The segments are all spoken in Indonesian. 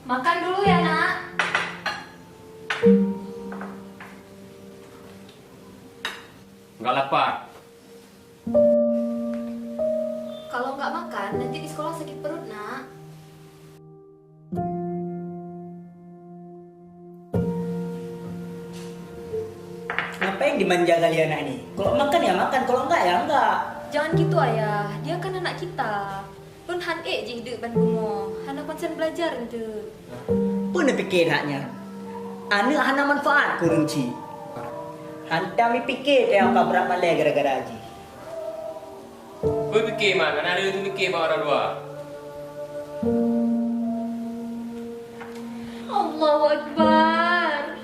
Makan dulu ya, Nak. Nggak lapar. Kalau nggak makan, nanti di sekolah sakit perut, Nak. Ngapain dimanja kalian anak ini? Kalau makan ya makan, kalau enggak ya enggak. Jangan gitu, Ayah. Dia kan anak kita. Pun han je hidup ban gumo. Hana konsen belajar ente. Pun fikir haknya. Anak hana manfaat kurunci. Hantam fikir dia apa berapa le gara-gara haji. Gue pikir man, mana ada itu pikir bawa orang dua. Allahu Akbar.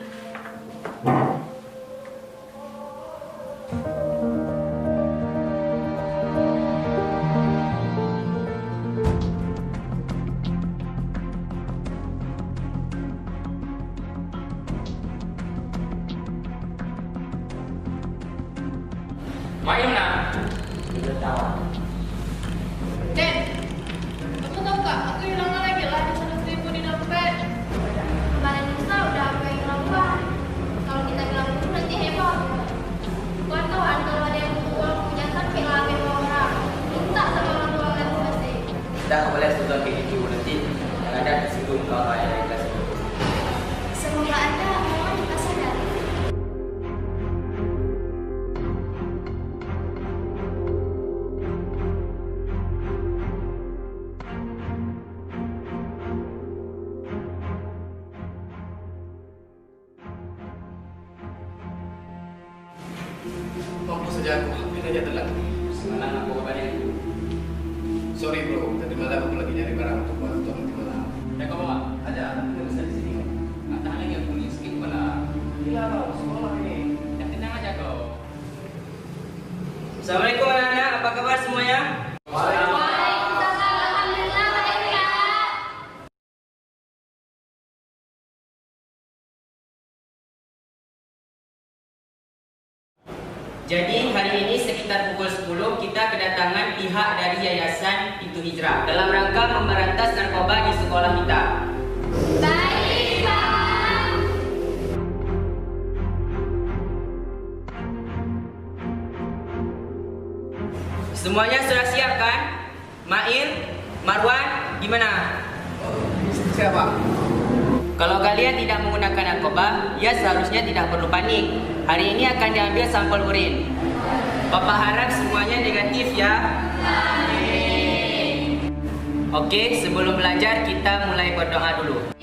Main nak. Den, kamu tahu gak? Aku hilang lagi lah di 100.000 di dompet. Kemarin Nisa udah apa yang hilang uang. Kalau kita bilang dulu nanti heboh. Kawan-kawan kalau ada yang butuh uang, jangan sampai ngambil uang orang. Minta sama orang tua kan pasti. Kita nggak boleh sesuatu kayak gitu nanti yang ada tersinggung kalau yang di kelas itu. Semoga Anda mohon sadar. Mampus saja aku, hampir aja telat. Semalam aku kabarin. Sorry bro, tadi malam aku lagi nyari barang untuk buat tuang nanti malam. Ya kau bawa ada kita bisa di sini. Nggak tahan lagi aku nih skip malah. Gila bro, sekolah ini. Ya tenang aja kau. Assalamualaikum anak-anak, apa kabar semuanya? Jadi hari ini sekitar pukul 10 kita kedatangan pihak dari Yayasan Pintu Hijrah dalam rangka memberantas narkoba di sekolah kita. Baik, Pak. Semuanya sudah siap kan? Mail, Marwan, gimana? Siapa? Kalau kalian tidak menggunakan narkoba, ya seharusnya tidak perlu panik. Hari ini akan diambil sampel urin. Bapak harap semuanya negatif ya. Oke, sebelum belajar kita mulai berdoa dulu.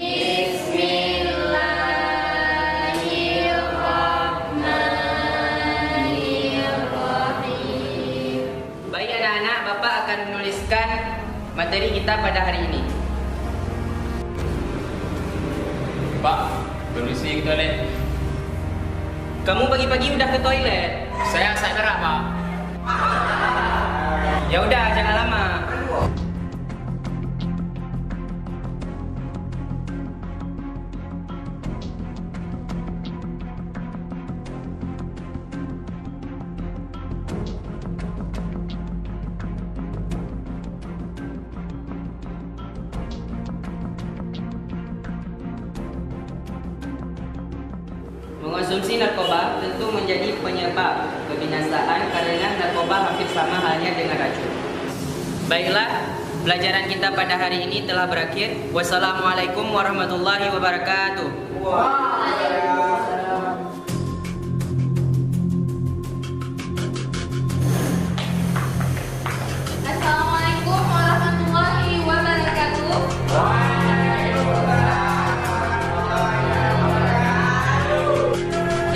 Baik anak-anak, Bapak akan menuliskan materi kita pada hari ini. Pak, permisi ke toilet. Kamu pagi-pagi udah ke toilet? Saya sadar Pak. Ya udah, jangan lama. Mengonsumsi narkoba tentu menjadi penyebab kebinasaan karena narkoba hampir sama halnya dengan racun. Baiklah, pelajaran kita pada hari ini telah berakhir. Wassalamualaikum warahmatullahi wabarakatuh. Assalamualaikum warahmatullahi wabarakatuh.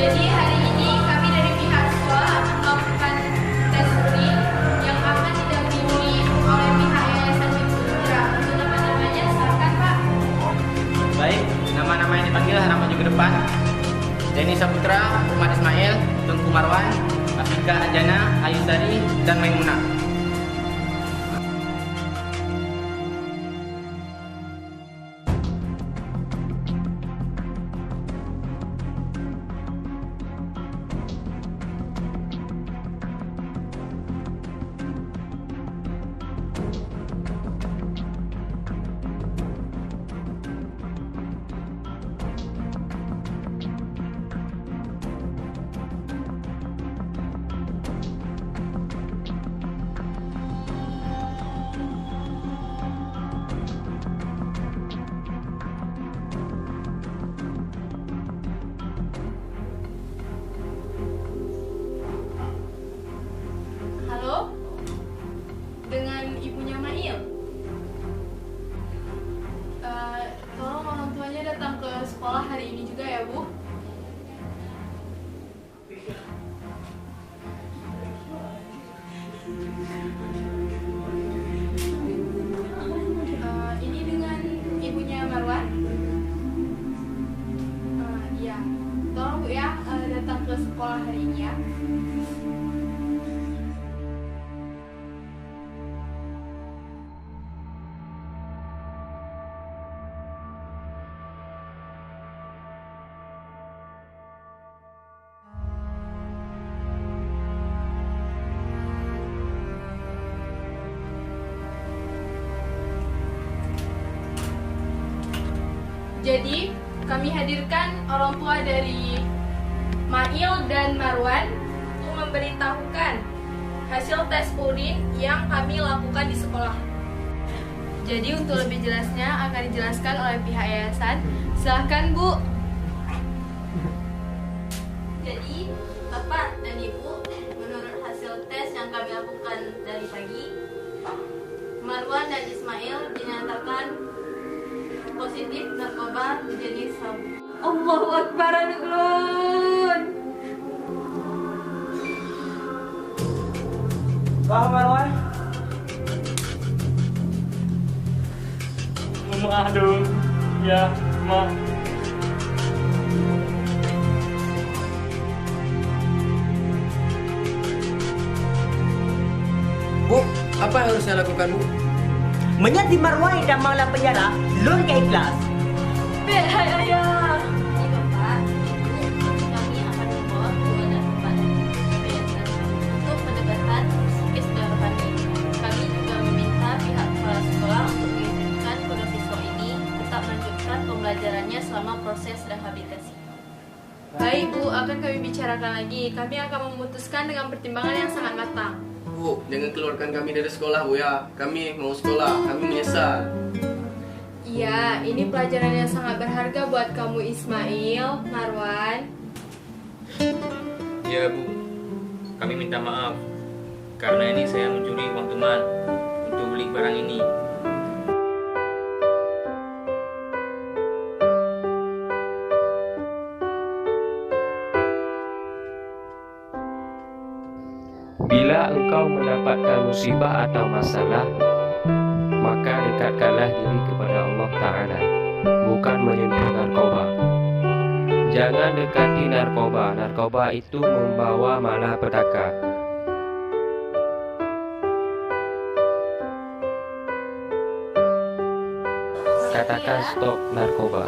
Jadi hari ini kami dari pihak sekolah akan melakukan tes urin yang akan didampingi oleh pihak Yayasan Pintu Hijrah. Untuk nama-namanya silakan Pak. Baik, nama-nama yang dipanggil harap maju ke depan. Denny Saputra, Umar Ismail, Tungku Marwan, Afika Ajana, Ayu Sari, dan Maimunah. sekolah hari ini juga ya, Bu. Ini dengan ibunya Marwan. Iya, tolong Bu ya datang ke sekolah hari ini ya. Jadi, kami hadirkan orang tua dari Mail dan Marwan untuk memberitahukan hasil tes urin yang kami lakukan di sekolah. Jadi, untuk lebih jelasnya akan dijelaskan oleh pihak yayasan. Silahkan, Bu. Jadi, Bapak dan Ibu, menurut hasil tes yang kami lakukan dari pagi, Marwan dan Ismail dinyatakan positif narkoba jenis sabu. Allahu Akbar, Anugrun. Kau Marwan? Aduh, ya, Ma. Bu, apa yang harus saya lakukan, Bu? Menyati Marwan dan malam penjara, lun ke ikhlas. Hai ayah. Jadi Bapak, Ibu, kami akan membawa kedua narkoba yayasan untuk pendekatan psikis dan rohani. Kami juga meminta pihak kepala sekolah untuk mengizinkan kedua siswa ini tetap melanjutkan pembelajarannya selama proses rehabilitasi. Baik, Bu, akan kami bicarakan lagi. Kami akan memutuskan dengan pertimbangan yang sangat matang. Bu, jangan keluarkan kami dari sekolah, Bu ya. Kami mau sekolah, kami menyesal. Iya, ini pelajaran yang sangat berharga buat kamu Ismail, Marwan. Ya, Bu. Kami minta maaf. Karena ini saya mencuri uang teman untuk beli barang ini. Bila engkau mendapatkan musibah atau masalah, maka dekatkanlah diri kepada Allah Ta'ala, bukan menyentuh narkoba. Jangan dekati narkoba, narkoba itu membawa malapetaka. Katakan stop narkoba.